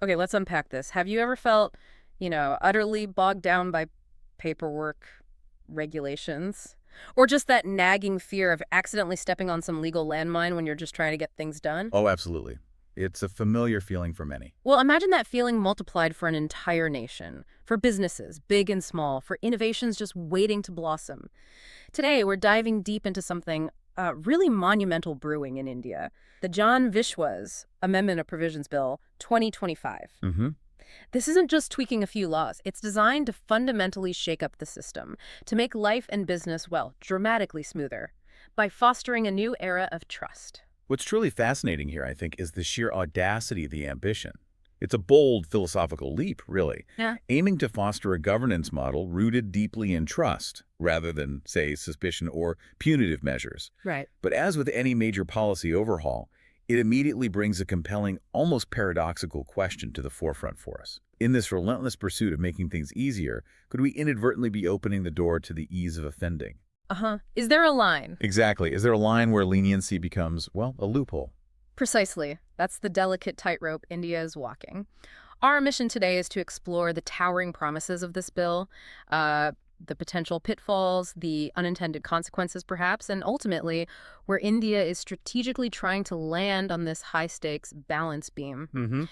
Okay, let's unpack this. Have you ever felt, utterly bogged down by paperwork, regulations, or just that nagging fear of accidentally stepping on some legal landmine when you're just trying to get things done? Oh, absolutely. It's a familiar feeling for many. Well, imagine that feeling multiplied for an entire nation, for businesses, big and small, for innovations just waiting to blossom. Today, we're diving deep into something really monumental brewing in India, the Jan Vishwas Amendment of Provisions Bill 2025. Hmm. This isn't just tweaking a few laws. It's designed to fundamentally shake up the system, to make life and business, well, dramatically smoother, by fostering a new era of trust. What's truly fascinating here, I think, is the sheer audacity of the ambition. It's a bold philosophical leap, really, Yeah. aiming to foster a governance model rooted deeply in trust, rather than, say, suspicion or punitive measures. Right. But as with any major policy overhaul, it immediately brings a compelling, almost paradoxical question to the forefront for us. In this relentless pursuit of making things easier, could we inadvertently be opening the door to the ease of offending? Uh-huh. Is there a line? Exactly. Is there a line where leniency becomes, well, a loophole? Precisely. That's the delicate tightrope India is walking. Our mission today is to explore the towering promises of this bill, the potential pitfalls, the unintended consequences, perhaps, and ultimately where India is strategically trying to land on this high-stakes balance beam. Mm-hmm.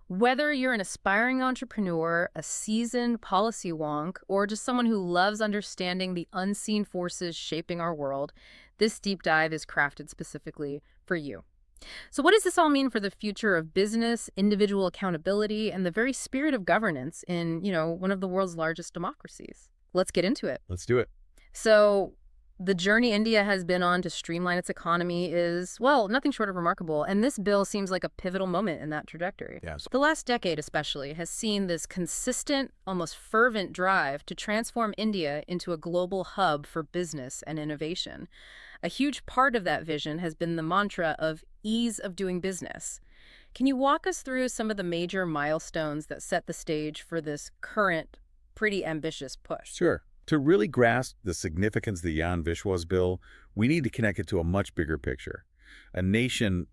Whether you're an aspiring entrepreneur, a seasoned policy wonk, or just someone who loves understanding the unseen forces shaping our world, this deep dive is crafted specifically for you. So what does this all mean for the future of business, individual accountability, and the very spirit of governance in, one of the world's largest democracies? Let's get into it. Let's do it. So the journey India has been on to streamline its economy is, well, nothing short of remarkable, and this bill seems like a pivotal moment in that trajectory. Yes. The last decade especially has seen this consistent, almost fervent drive to transform India into a global hub for business and innovation. A huge part of that vision has been the mantra of ease of doing business. Can you walk us through some of the major milestones that set the stage for this current, pretty ambitious push? Sure. To really grasp the significance of the Jan Vishwas Bill, we need to connect it to a much bigger picture. A nation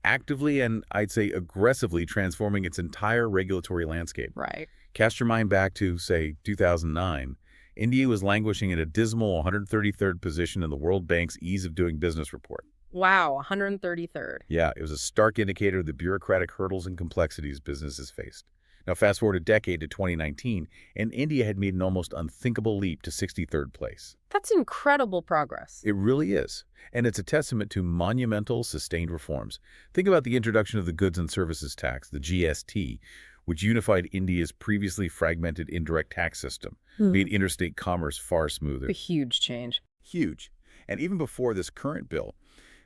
actively and, I'd say, aggressively transforming its entire regulatory landscape. Right. Cast your mind back to, say, 2009. India was languishing at a dismal 133rd position in the World Bank's Ease of Doing Business report. Wow, 133rd. Yeah, it was a stark indicator of the bureaucratic hurdles and complexities businesses faced. Now, fast forward a decade to 2019, and India had made an almost unthinkable leap to 63rd place. That's incredible progress. It really is. And it's a testament to monumental, sustained reforms. Think about the introduction of the Goods and Services Tax, the GST, which unified India's previously fragmented indirect tax system, made interstate commerce far smoother. A huge change. Huge. And even before this current bill,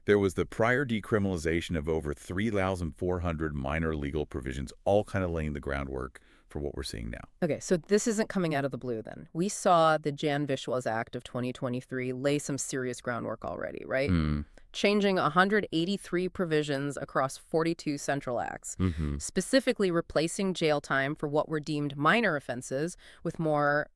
there was the prior decriminalization of over 3,400 minor legal provisions, all kind of laying the groundwork for what we're seeing now. Okay, so this isn't coming out of the blue then. We saw the Jan Vishwas Act of 2023 lay some serious groundwork already, right? Changing 183 provisions across 42 central acts, specifically replacing jail time for what were deemed minor offenses with more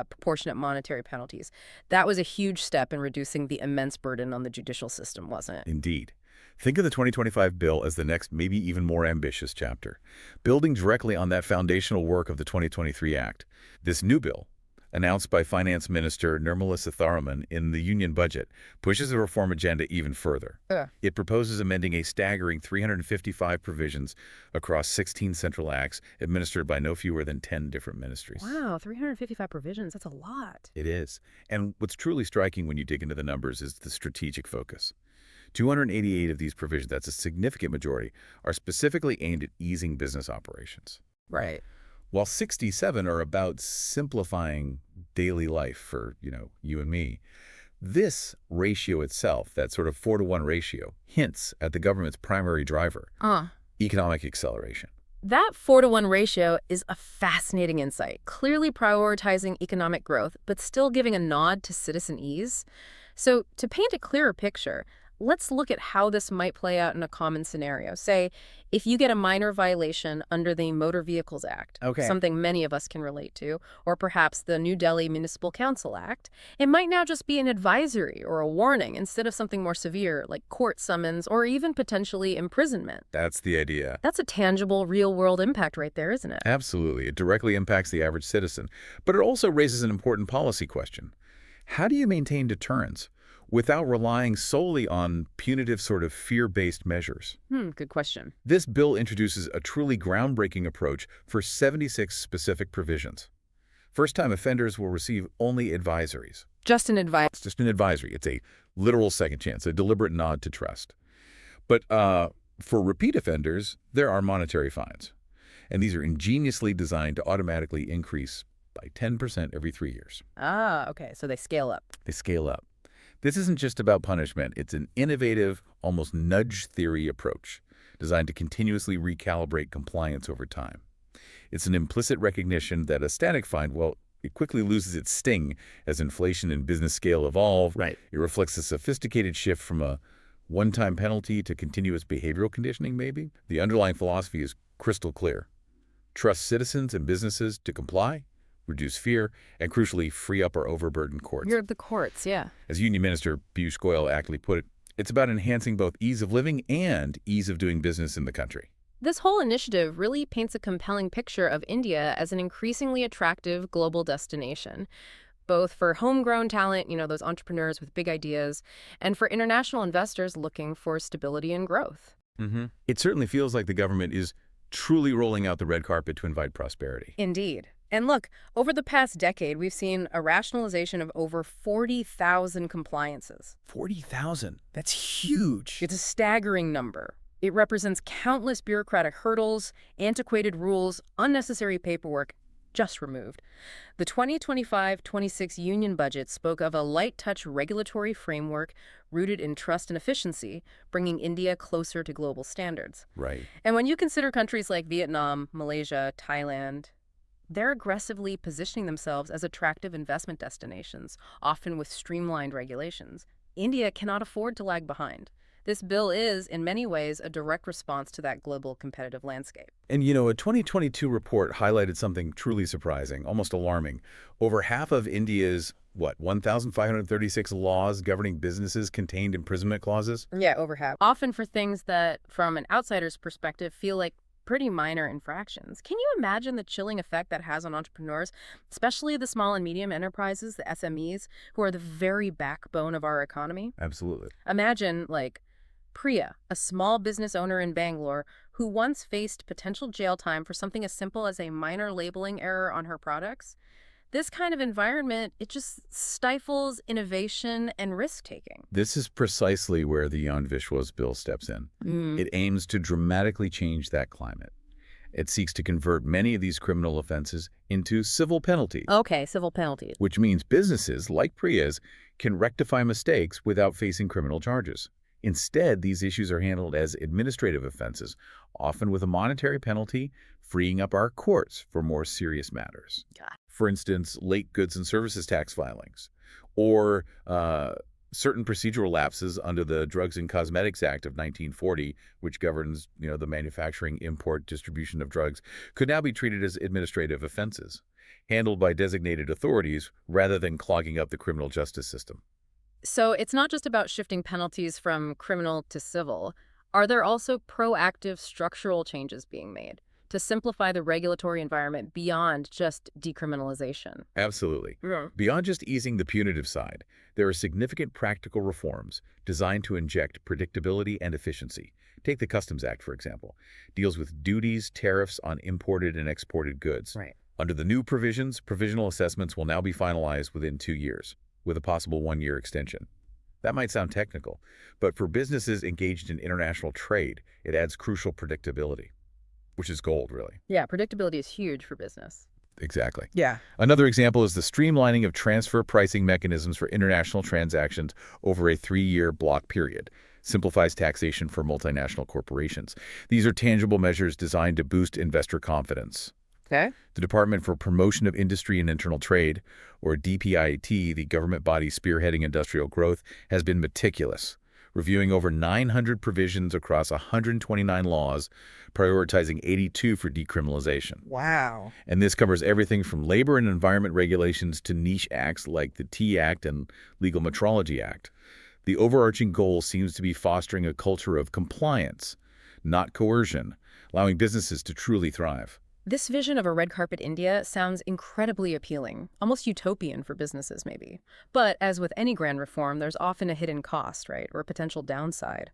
proportionate monetary penalties. That was a huge step in reducing the immense burden on the judicial system, wasn't it? Indeed. Think of the 2025 bill as the next, maybe even more ambitious chapter, building directly on that foundational work of the 2023 Act. This new bill, announced by Finance Minister Nirmala Sitharaman in the Union budget, pushes the reform agenda even further. It proposes amending a staggering 355 provisions across 16 central acts administered by no fewer than 10 different ministries. Wow, 355 provisions. That's a lot. It is. And what's truly striking when you dig into the numbers is the strategic focus. 288 of these provisions, that's a significant majority, are specifically aimed at easing business operations. Right. While 67 are about simplifying daily life for, you and me, this ratio itself, that sort of 4-to-1 ratio, hints at the government's primary driver, economic acceleration. That 4-to-1 ratio is a fascinating insight, clearly prioritizing economic growth, but still giving a nod to citizen ease. So to paint a clearer picture, Let's look at how this might play out in a common scenario. Say, if you get a minor violation under the Motor Vehicles Act, something many of us can relate to, or perhaps the New Delhi Municipal Council Act, it might now just be an advisory or a warning instead of something more severe like court summons or even potentially imprisonment. That's the idea. That's a tangible, real-world impact right there, isn't it? Absolutely. It directly impacts the average citizen. But it also raises an important policy question. How do you maintain deterrence without relying solely on punitive sort of fear-based measures? Good question. This bill introduces a truly groundbreaking approach for 76 specific provisions. First-time offenders will receive only advisories. Just an advice. It's just an advisory. It's a literal second chance, a deliberate nod to trust. But for repeat offenders, there are monetary fines. And these are ingeniously designed to automatically increase by 10% every 3 years. Ah, okay. So they scale up. They scale up. This isn't just about punishment. It's an innovative, almost nudge theory approach designed to continuously recalibrate compliance over time. It's an implicit recognition that a static fine, well, it quickly loses its sting as inflation and business scale evolve. Right. It reflects a sophisticated shift from a one-time penalty to continuous behavioral conditioning, maybe. The underlying philosophy is crystal clear. Trust citizens and businesses to comply, reduce fear, and crucially, free up our overburdened courts. You're the courts, yeah. As Union Minister Piyush Goyal aptly put it, it's about enhancing both ease of living and ease of doing business in the country. This whole initiative really paints a compelling picture of India as an increasingly attractive global destination, both for homegrown talent, those entrepreneurs with big ideas, and for international investors looking for stability and growth. It certainly feels like the government is truly rolling out the red carpet to invite prosperity. Indeed. And look, over the past decade, we've seen a rationalization of over 40,000 compliances. 40,000? That's huge. It's a staggering number. It represents countless bureaucratic hurdles, antiquated rules, unnecessary paperwork, just removed. The 2025-26 union budget spoke of a light-touch regulatory framework rooted in trust and efficiency, bringing India closer to global standards. Right. And when you consider countries like Vietnam, Malaysia, Thailand, they're aggressively positioning themselves as attractive investment destinations, often with streamlined regulations. India cannot afford to lag behind. This bill is, in many ways, a direct response to that global competitive landscape. And, a 2022 report highlighted something truly surprising, almost alarming. Over half of India's, 1,536 laws governing businesses contained imprisonment clauses? Yeah, over half. Often for things that, from an outsider's perspective, feel like pretty minor infractions. Can you imagine the chilling effect that has on entrepreneurs, especially the small and medium enterprises, the SMEs, who are the very backbone of our economy? Absolutely. Imagine, Priya, a small business owner in Bangalore who once faced potential jail time for something as simple as a minor labeling error on her products. This kind of environment, it just stifles innovation and risk-taking. This is precisely where the Jan Vishwas Bill steps in. It aims to dramatically change that climate. It seeks to convert many of these criminal offenses into civil penalties. Okay, civil penalties. Which means businesses, like Priya's, can rectify mistakes without facing criminal charges. Instead, these issues are handled as administrative offenses, often with a monetary penalty, freeing up our courts for more serious matters. For instance, late goods and services tax filings, or certain procedural lapses under the Drugs and Cosmetics Act of 1940, which governs, the manufacturing, import, distribution of drugs, could now be treated as administrative offenses, handled by designated authorities rather than clogging up the criminal justice system. So it's not just about shifting penalties from criminal to civil. Are there also proactive structural changes being made to simplify the regulatory environment beyond just decriminalization? Absolutely. Yeah. Beyond just easing the punitive side, there are significant practical reforms designed to inject predictability and efficiency. Take the Customs Act, for example. Deals with duties, tariffs on imported and exported goods. Right. Under the new provisions, provisional assessments will now be finalized within 2 years, with a possible 1-year extension. That might sound technical, but for businesses engaged in international trade, it adds crucial predictability, which is gold, really. Yeah, predictability is huge for business. Exactly. Yeah. Another example is the streamlining of transfer pricing mechanisms for international transactions over a 3-year block period. Simplifies taxation for multinational corporations. These are tangible measures designed to boost investor confidence. Okay. The Department for Promotion of Industry and Internal Trade, or DPIIT, the government body spearheading industrial growth, has been meticulous, reviewing over 900 provisions across 129 laws, prioritizing 82 for decriminalization. Wow. And this covers everything from labor and environment regulations to niche acts like the T Act and Legal Metrology Act. The overarching goal seems to be fostering a culture of compliance, not coercion, allowing businesses to truly thrive. This vision of a red carpet India sounds incredibly appealing, almost utopian for businesses maybe. But as with any grand reform, there's often a hidden cost, right, or a potential downside.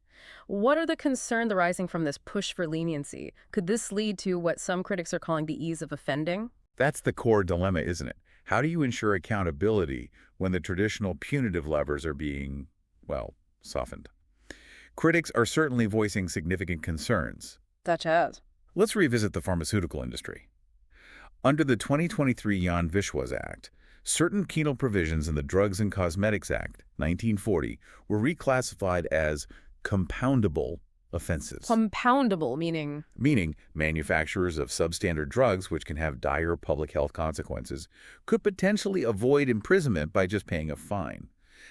What are the concerns arising from this push for leniency? Could this lead to what some critics are calling the ease of offending? That's the core dilemma, isn't it? How do you ensure accountability when the traditional punitive levers are being, well, softened? Critics are certainly voicing significant concerns. Such as? Let's revisit the pharmaceutical industry. Under the 2023 Jan Vishwas Act, certain penal provisions in the Drugs and Cosmetics Act, 1940, were reclassified as compoundable offenses. Compoundable, meaning? Meaning manufacturers of substandard drugs, which can have dire public health consequences, could potentially avoid imprisonment by just paying a fine,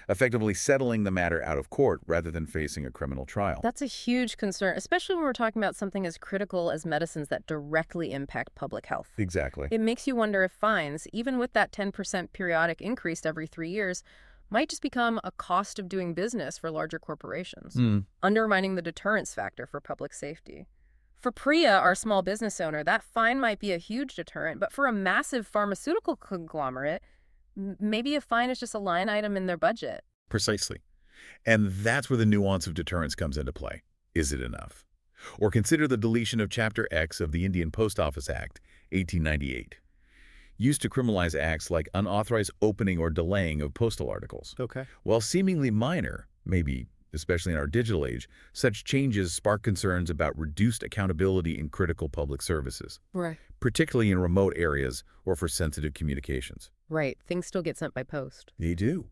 effectively settling the matter out of court rather than facing a criminal trial. That's a huge concern, especially when we're talking about something as critical as medicines that directly impact public health. Exactly. It makes you wonder if fines, even with that 10% periodic increase every 3 years, might just become a cost of doing business for larger corporations, undermining the deterrence factor for public safety. For Priya, our small business owner, that fine might be a huge deterrent, but for a massive pharmaceutical conglomerate, maybe a fine is just a line item in their budget. Precisely. And that's where the nuance of deterrence comes into play. Is it enough? Or consider the deletion of Chapter X of the Indian Post Office Act, 1898, used to criminalize acts like unauthorized opening or delaying of postal articles. Okay. While seemingly minor, maybe especially in our digital age, such changes spark concerns about reduced accountability in critical public services, Right. particularly in remote areas or for sensitive communications. Right. Things still get sent by post. They do.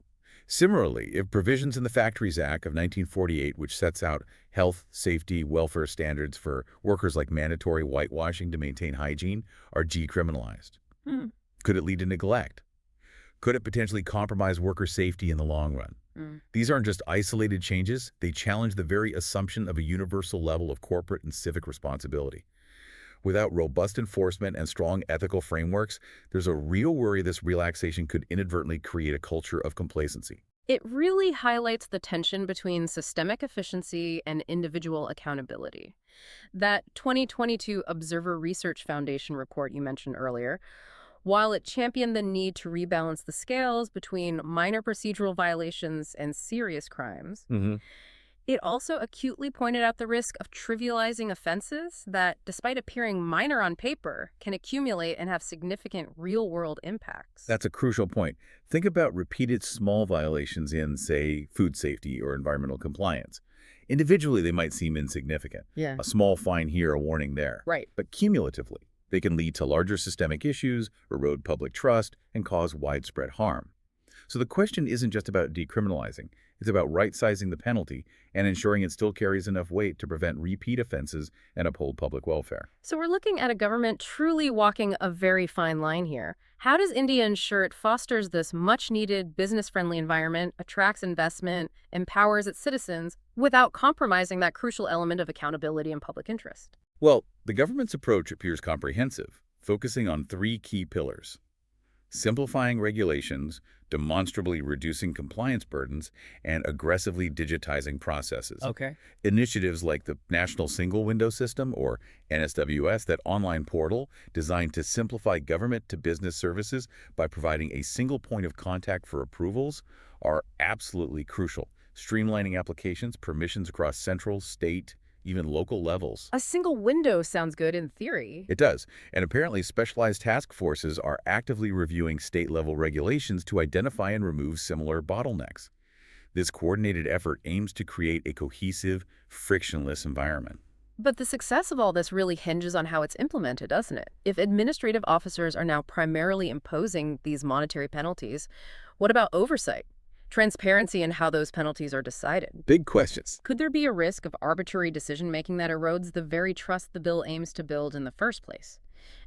Similarly, if provisions in the Factories Act of 1948, which sets out health, safety, welfare standards for workers like mandatory whitewashing to maintain hygiene, are decriminalized, could it lead to neglect? Could it potentially compromise worker safety in the long run? These aren't just isolated changes. They challenge the very assumption of a universal level of corporate and civic responsibility. Without robust enforcement and strong ethical frameworks, there's a real worry this relaxation could inadvertently create a culture of complacency. It really highlights the tension between systemic efficiency and individual accountability. That 2022 Observer Research Foundation report you mentioned earlier, while it championed the need to rebalance the scales between minor procedural violations and serious crimes, it also acutely pointed out the risk of trivializing offenses that, despite appearing minor on paper, can accumulate and have significant real-world impacts. That's a crucial point. Think about repeated small violations in, say, food safety or environmental compliance. Individually, they might seem insignificant. Yeah. A small fine here, a warning there. Right. But cumulatively, they can lead to larger systemic issues, erode public trust, and cause widespread harm. So the question isn't just about decriminalizing. It's about right-sizing the penalty and ensuring it still carries enough weight to prevent repeat offenses and uphold public welfare. So we're looking at a government truly walking a very fine line here. How does India ensure it fosters this much-needed business-friendly environment, attracts investment, empowers its citizens, without compromising that crucial element of accountability and public interest? Well, the government's approach appears comprehensive, focusing on 3 key pillars: simplifying regulations, demonstrably reducing compliance burdens, and aggressively digitizing processes. Okay. Initiatives like the National Single Window System, or NSWS, that online portal designed to simplify government-to-business services by providing a single point of contact for approvals, are absolutely crucial, streamlining applications, permissions across central, state, even local levels. A single window sounds good in theory. It does, and apparently specialized task forces are actively reviewing state-level regulations to identify and remove similar bottlenecks. This coordinated effort aims to create a cohesive, frictionless environment. But the success of all this really hinges on how it's implemented, doesn't it? If administrative officers are now primarily imposing these monetary penalties, what about oversight? Transparency in how those penalties are decided? Big questions. Could there be a risk of arbitrary decision-making that erodes the very trust the bill aims to build in the first place?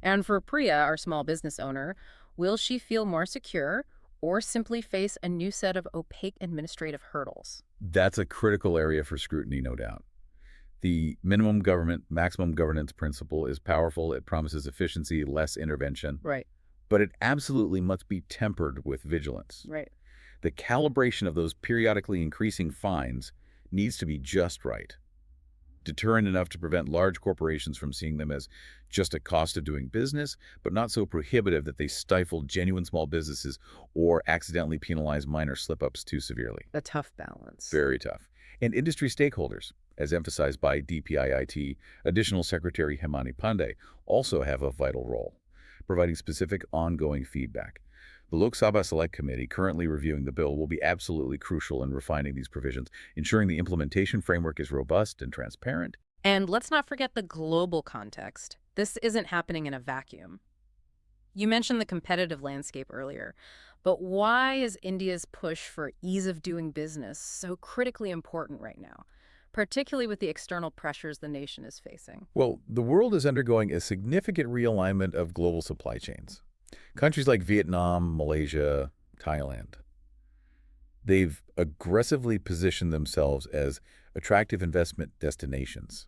And for Priya, our small business owner, will she feel more secure or simply face a new set of opaque administrative hurdles? That's a critical area for scrutiny, no doubt. The minimum government, maximum governance principle is powerful. It promises efficiency, less intervention, Right, but it absolutely must be tempered with vigilance. right. The calibration of those periodically increasing fines needs to be just right. Deterrent enough to prevent large corporations from seeing them as just a cost of doing business, but not so prohibitive that they stifle genuine small businesses or accidentally penalize minor slip-ups too severely. A tough balance. Very tough. And industry stakeholders, as emphasized by DPIIT, Additional Secretary Hemani Pandey, also have a vital role, providing specific ongoing feedback. The Lok Sabha Select Committee, currently reviewing the bill, will be absolutely crucial in refining these provisions, ensuring the implementation framework is robust and transparent. And let's not forget the global context. This isn't happening in a vacuum. You mentioned the competitive landscape earlier, but why is India's push for ease of doing business so critically important right now, particularly with the external pressures the nation is facing? Well, the world is undergoing a significant realignment of global supply chains. Countries like Vietnam, Malaysia, Thailand, they've aggressively positioned themselves as attractive investment destinations,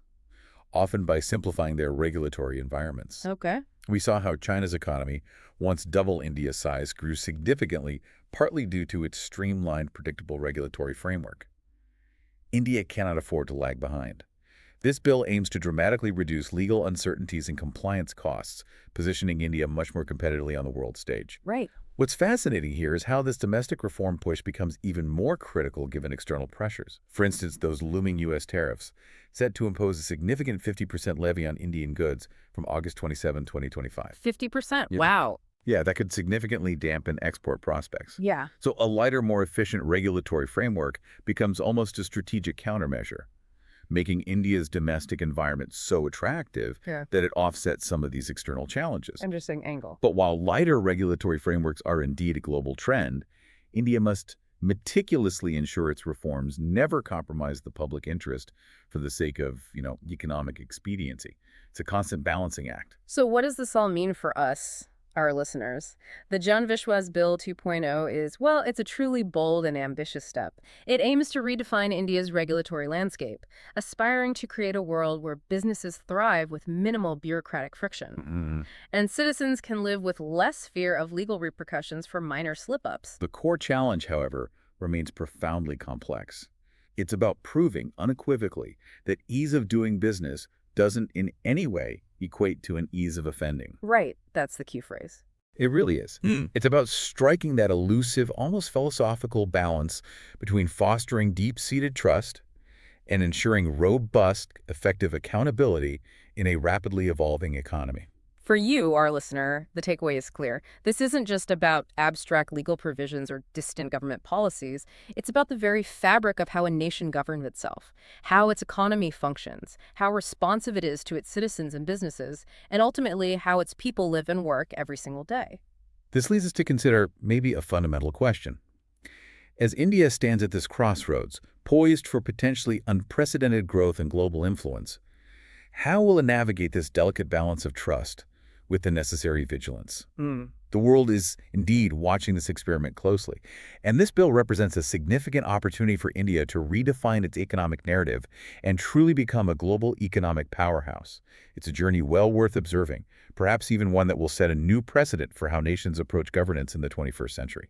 often by simplifying their regulatory environments. Okay. We saw how China's economy, once double India's size, grew significantly, partly due to its streamlined, predictable regulatory framework. India cannot afford to lag behind. This bill aims to dramatically reduce legal uncertainties and compliance costs, positioning India much more competitively on the world stage. Right. What's fascinating here is how this domestic reform push becomes even more critical given external pressures. For instance, those looming U.S. tariffs, set to impose a significant 50% levy on Indian goods from August 27, 2025. 50%? Yeah. Wow. Yeah, that could significantly dampen export prospects. Yeah. So a lighter, more efficient regulatory framework becomes almost a strategic countermeasure, making India's domestic environment so attractive that it offsets some of these external challenges. Interesting angle. But while lighter regulatory frameworks are indeed a global trend, India must meticulously ensure its reforms never compromise the public interest for the sake of, economic expediency. It's a constant balancing act. So what does this all mean for us, our listeners? The Jan Vishwas Bill 2.0 is, well, it's a truly bold and ambitious step. It aims to redefine India's regulatory landscape, aspiring to create a world where businesses thrive with minimal bureaucratic friction, and citizens can live with less fear of legal repercussions for minor slip-ups. The core challenge, however, remains profoundly complex. It's about proving unequivocally that ease of doing business doesn't in any way equate to an ease of offending. Right, that's the key phrase. It really is. It's about striking that elusive, almost philosophical balance between fostering deep-seated trust and ensuring robust, effective accountability in a rapidly evolving economy. For you, our listener, the takeaway is clear. This isn't just about abstract legal provisions or distant government policies. It's about the very fabric of how a nation governs itself, how its economy functions, how responsive it is to its citizens and businesses, and ultimately how its people live and work every single day. This leads us to consider maybe a fundamental question. As India stands at this crossroads, poised for potentially unprecedented growth and global influence, how will it navigate this delicate balance of trust with the necessary vigilance? The world is indeed watching this experiment closely, and this bill represents a significant opportunity for India to redefine its economic narrative and truly become a global economic powerhouse. It's a journey well worth observing, perhaps even one that will set a new precedent for how nations approach governance in the 21st century.